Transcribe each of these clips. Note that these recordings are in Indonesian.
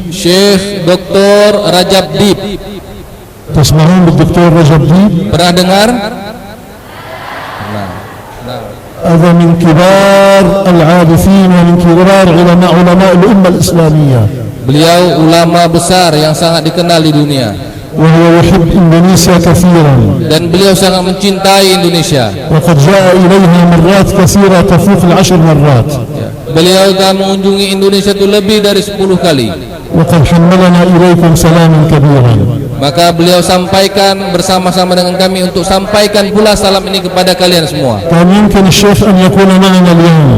Syekh Dr. Rajab Dib. تسمعون بالدكتور رجب ديب؟ Pernah dengar? هذا من كبار العارفين ومن كبار علماء الأمة الإسلامية. Beliau ulama besar yang sangat dikenal di dunia. وهو يحب إندونيسيا كثيرا. Dan beliau sangat mencintai Indonesia. وقد جاء إليها مرات كثيرة تفوق 10 مرات. Beliau telah mengunjungi Indonesia itu lebih dari 10 kali. وقد حملنا إليكم سلاما كبيرا. Maka beliau sampaikan bersama-sama dengan kami untuk sampaikan pula salam ini kepada kalian semua. كان يمكن الشيخ أن يكون معنا اليوم.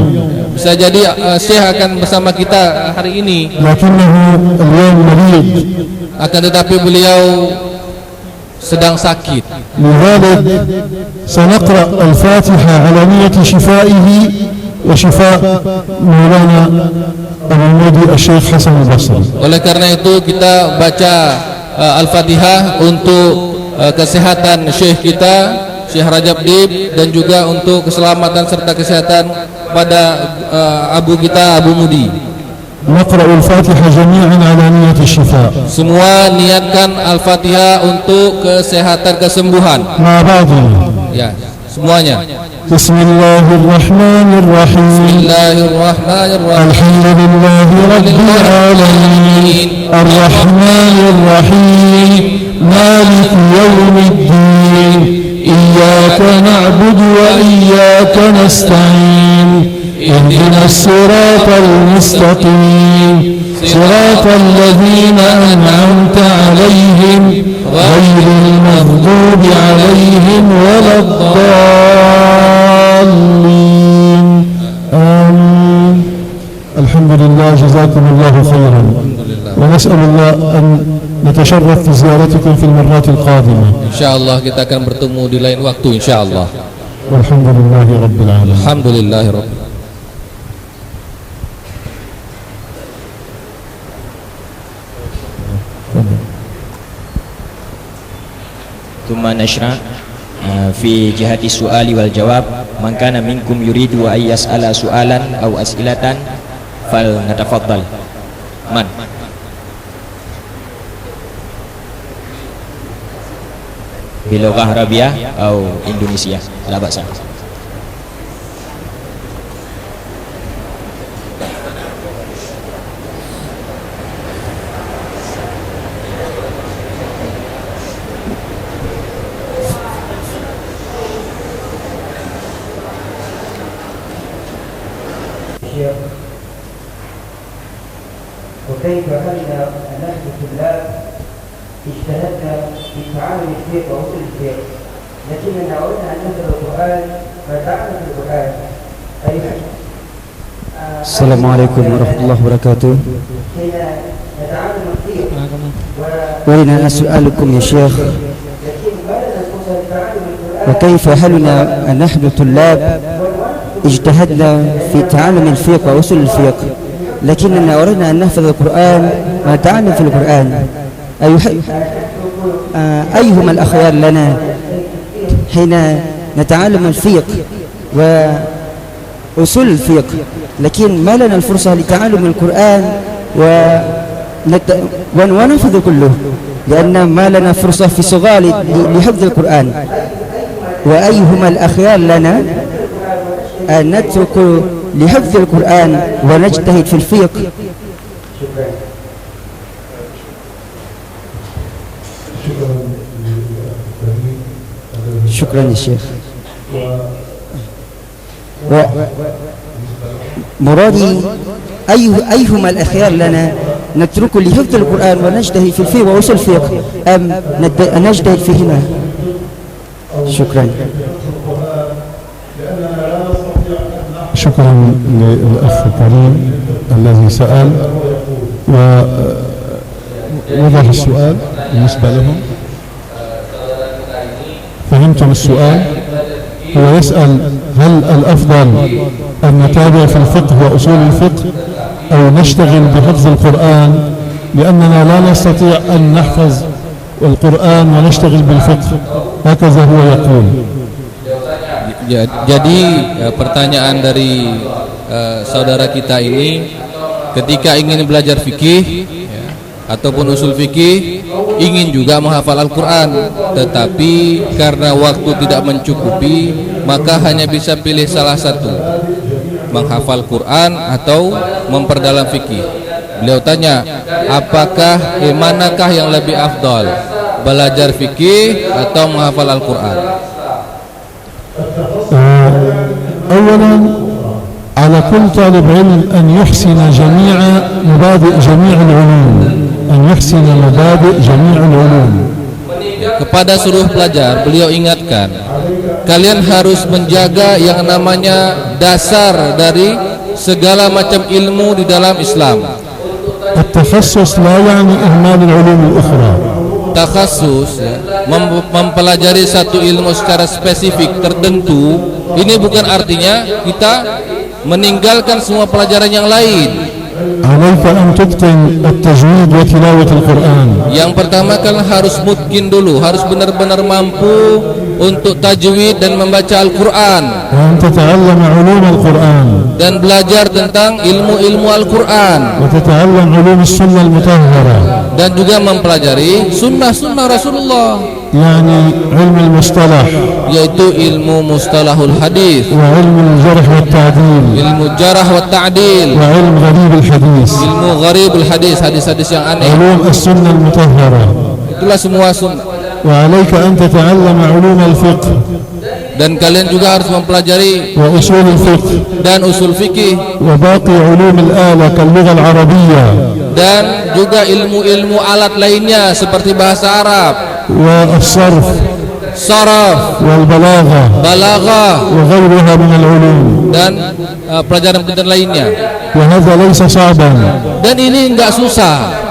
Bisa jadi Syekh akan bersama kita hari ini. لكنه اليوم مريض. Akan tetapi beliau sedang sakit. لذلك سنقرأ الفاتحة على نية شفائه وشفاء مولانا المودي الشيخ حسن البصري. Oleh karena itu kita baca Al-Fatihah untuk kesehatan Syekh kita, Syekh Rajab Dib, dan juga untuk keselamatan serta kesehatan pada Abu kita, Abu Mudi. نقرأ الفاتحة جميعا على نية الشفاء. Semua niatkan Al-Fatihah untuk kesehatan, kesembuhan. مع بعضنا. Ya, semuanya. بسم الله الرحمن الرحيم. Bismillahirrahmanirrahim. الحمد لله رب العالمين الرحمن الرحيم مالك يوم الدين إياك نعبد وإياك نستعين اهدنا الصراط المستقيم صراط الذين أنعمت عليهم غير المغضوب عليهم ولا الضالين آمين. الحمد لله جزاكم الله خيرا ونسأل الله أن نتشرف في زيارتكم في المرات القادمة. Insyaallah kita akan bertemu di lain waktu insyaallah. والحمد لله رب العالمين. Alhamdulillahirabbil. ثم نشرع في جهة السؤال والجواب. من كان منكم يريد أن يسأل سؤالا أو أسئلة فلنتفضل. من؟ بلغة عربية أو إندونيسيا لا بأس. وكيف أن نحن الطلاب اجتهدنا في تعامل الشيخ ووصول الشيخ، لكننا أردنا أن نقرأ القرآن فتعامل في القرآن. السلام عليكم ورحمة الله وبركاته. حين نتعامل الشيخ ولنا سؤالكم يا شيخ، لكن ما لنا فرصة لتعامل القرآن. وكيف حالنا نحن طلاب اجتهدنا في تعلم الفقه وأصول الفقه، لكننا أردنا أن نحفظ القرآن ونتعلم في القرآن. أيهما الأخيار لنا حين نتعلم الفقه وأصول الفقه، لكن ما لنا الفرصة لتعلم القرآن ونحفظ كله، لأن ما لنا فرصة في صغار لحفظ القرآن. وأيهما الأخيار لنا أن نترك لحفظ القرآن ونجتهد في الفقه. شكرا يا شيخ. مرادي أيهما الأخيار لنا نترك لحفظ القرآن ونجتهد في الفقه ووصول الفقه أم نجتهد فيهما؟ شكرا. شكرا للأخ الكريم الذي سأل ووضح السؤال بالنسبة لهم. فهمتم السؤال؟ هو يسأل هل الأفضل أن نتابع في الفقه وأصول الفقه أو نشتغل بحفظ القرآن، لأننا لا نستطيع أن نحفظ القرآن ونشتغل بالفقه. هكذا هو يقول. Jadi pertanyaan dari saudara kita ini, ketika ingin belajar fikih ya, ataupun usul fikih, ingin juga menghafal Al-Quran, tetapi karena waktu tidak mencukupi, maka hanya bisa pilih salah satu, menghafal Quran atau memperdalam fikih. Beliau tanya, apakah manakah yang lebih afdal, belajar fikih atau menghafal Al-Quran? أولا على كل طالب علم أن يحسن جميع مبادئ جميع العلوم، أن يحسن مبادئ جميع العلوم. Kepada seluruh pelajar, beliau ingatkan, kalian harus menjaga yang namanya dasar dari segala macam ilmu di dalam Islam. التخصص لا يعني إهمال العلوم الأخرى. Takhasus ya, mempelajari satu ilmu secara spesifik tertentu, ini bukan artinya kita meninggalkan semua pelajaran yang lain. عليك أن تتقن التجويد وتلاوة القرآن. Yang pertama kan harus mutkin dulu, harus benar-benar mampu untuk tajwid dan membaca Al-Quran, وأن تتعلم علوم القرآن. dan belajar tentang ilmu-ilmu Al-Quran, وتتعلم علوم السنة المطهرة. dan juga mempelajari sunnah-sunnah Rasulullah, يعني علم المصطلح yaitu ilmu mustalahul hadis, وعلم الجرح والتعديل ilmu jarah wa ta'dil, وعلم غريب الحديث، ilmu gharibul hadis, hadis-hadis yang aneh. علوم السنة المطهرة. Itulah semua sunnah. وعليك أن تتعلم علوم الفقه Dan kalian juga harus mempelajari وأصول الفقه dan usul fikih, وباقي علوم الآلة كاللغة العربية dan juga ilmu-ilmu alat lainnya seperti bahasa Arab, والصرف saraf, والبلاغة balaghah, وغيرها من العلوم. dan pelajaran-pelajaran lainnya. وهذا ليس صعبا. Dan ini enggak susah.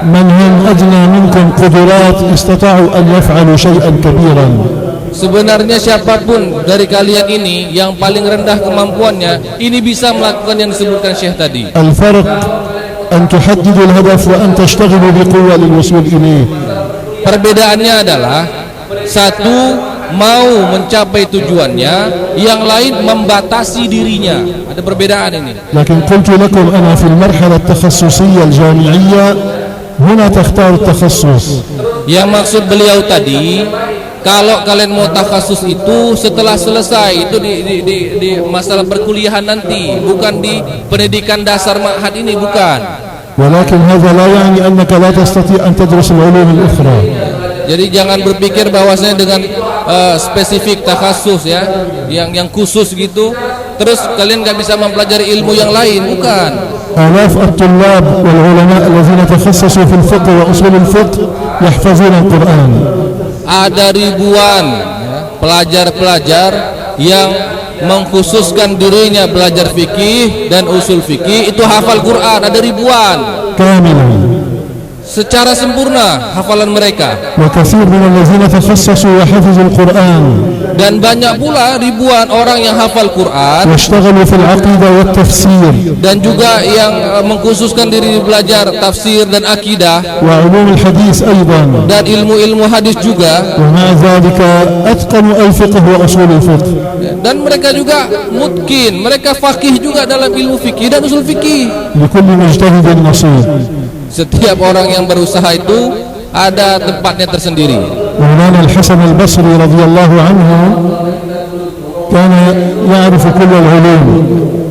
من هم أدنى منكم قدرات استطاعوا أن يفعلوا شيئا كبيرا. Sebenarnya siapapun dari kalian ini yang paling rendah kemampuannya, ini bisa melakukan yang disebutkan Syekh tadi. الفرق أن تحددوا الهدف وأن تشتغلوا بقوة للوصول إليه. Perbedaannya adalah satu mau mencapai tujuannya, yang lain membatasi dirinya. Ada perbedaan ini. لكن قلت لكم أنا في المرحلة التخصصية الجامعية هنا تختار التخصص. Yang maksud beliau tadi, kalau kalian mau takhasus itu setelah selesai itu di masalah perkuliahan nanti, bukan di pendidikan dasar ma'had ini, bukan. ولكن هذا لا يعني أنك لا تستطيع أن تدرس العلوم الأخرى. Jadi jangan berpikir bahwasanya dengan spesifik takhasus ya, yang khusus gitu, terus kalian nggak bisa mempelajari ilmu yang lain, bukan. آلاف الطلاب والعلماء الذين تخصصوا في الفقه وأصول الفقه يحفظون القرآن. Ada ribuan ya, pelajar-pelajar yang mengkhususkan dirinya belajar fikih dan usul fikih, itu hafal Quran, ada ribuan كاملا. secara sempurna hafalan mereka. وكثير من الذين تخصصوا وحفظوا القرآن Dan banyak pula ribuan orang yang hafal Quran واشتغلوا في العقيدة والتفسير dan juga yang mengkhususkan diri belajar tafsir dan akidah وعلوم الحديث أيضا. dan ilmu-ilmu hadis juga, ومع ذلك أتقنوا الفقه وأصول الفقه. dan mereka juga mungkin mereka faqih juga dalam ilmu fikih dan usul fikih. لكل مجتهد نصيب. Setiap orang yang berusaha itu ada tempatnya tersendiri. مولانا الحسن البصري رضي الله عنه كان يعرف كل العلوم.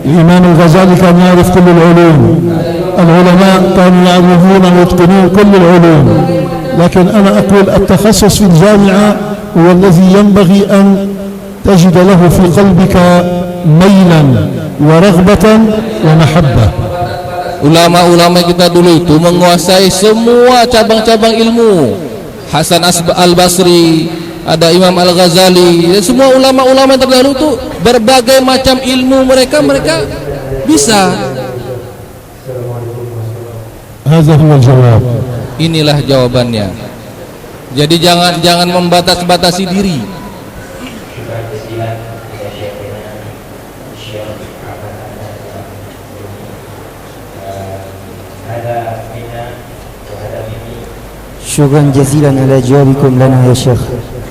الإمام الغزالي كان يعرف كل العلوم. العلماء كانوا يعرفون ويتقنون كل العلوم. لكن أنا أقول التخصص في الجامعة هو الذي ينبغي أن تجد له في قلبك ميلا ورغبة ومحبة. Ulama-ulama kita dulu itu menguasai semua cabang-cabang ilmu. Hasan Al-Basri, ada Imam Al-Ghazali, dan semua ulama-ulama yang terdahulu itu berbagai macam ilmu mereka bisa. هذا هو الجواب. Inilah jawabannya. Jadi jangan membatas-batasi diri. شكرا جزيلا على جوابكم لنا يا شيخ.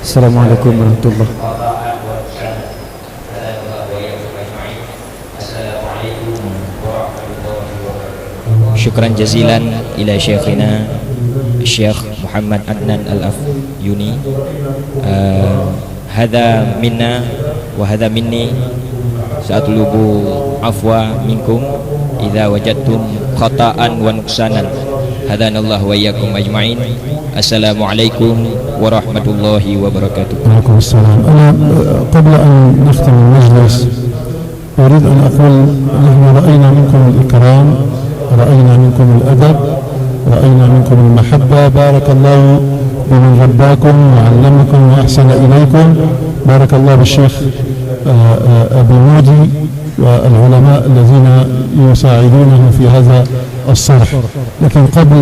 السلام عليكم ورحمة الله. Assalamualaikum warahmatullahi wabarakatuh. syukran jazilan ila syekhina Syekh Muhammad Adnan Al-Afyuni. Hadha minna wa hadha minni, sa'atlubu afwa minkum idza wajadtum khata'an wa nuqsanan. Hadanallahu wa iyyakum ajma'in. Assalamualaikum warahmatullahi wabarakatuh. وعليكم السلام. أنا قبل أن نختم المجلس أريد أن أقول نحن رأينا منكم الإكرام، رأينا منكم الأدب، رأينا منكم المحبة. بارك الله بمن رباكم وعلمكم وأحسن إليكم. بارك الله بالشيخ أبي مودي والعلماء الذين يساعدونه في هذا الصرح. لكن قبل